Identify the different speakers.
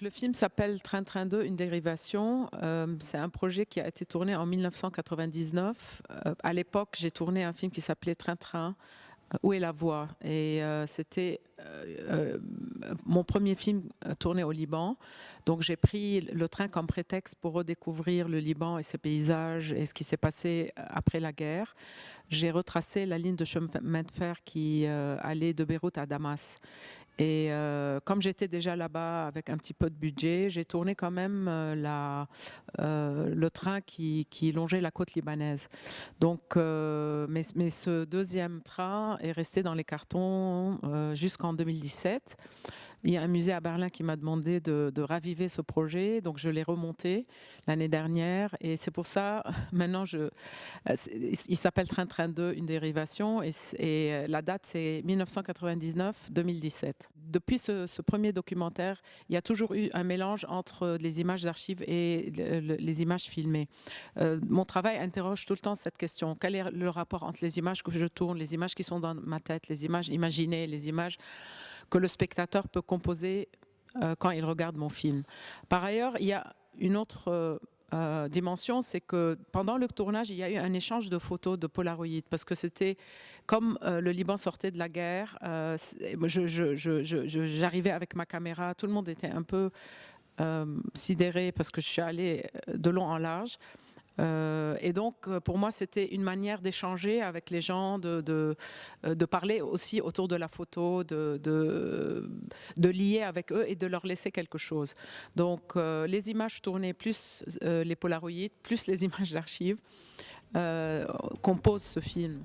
Speaker 1: Le film s'appelle Train Train 2, une dérivation. C'est un projet qui a été tourné en 1999. À l'époque, j'ai tourné un film qui s'appelait Train Train, Où est la voix? Et c'était mon premier film tourné au Liban. Donc j'ai pris le train comme prétexte pour redécouvrir le Liban et ses paysages et ce qui s'est passé après la guerre. J'ai retracé la ligne de chemin de fer qui allait de Beyrouth à Damas. Et comme j'étais déjà là-bas avec un petit peu de budget, j'ai tourné quand même le train qui longeait la côte libanaise. Donc, mais ce deuxième train est resté dans les cartons jusqu'en 2017. Il y a un musée à Berlin qui m'a demandé de raviver ce projet, donc je l'ai remonté l'année dernière. Et c'est pour ça, maintenant, il s'appelle Train Train 2, une dérivation, et la date c'est 1999-2017. Depuis ce premier documentaire, il y a toujours eu un mélange entre les images d'archives et les images filmées. Mon travail interroge tout le temps cette question. Quel est le rapport entre les images que je tourne, les images qui sont dans ma tête, les images imaginées, les images que le spectateur peut composer quand il regarde mon film. Par ailleurs, il y a une autre dimension, c'est que pendant le tournage, il y a eu un échange de photos de Polaroid, parce que c'était comme le Liban sortait de la guerre, j'arrivais avec ma caméra, tout le monde était un peu sidéré parce que je suis allée de long en large. Et donc, pour moi, c'était une manière d'échanger avec les gens, de parler aussi autour de la photo, de lier avec eux et de leur laisser quelque chose. Donc, les images tournées, plus les Polaroids, plus les images d'archives, composent ce film.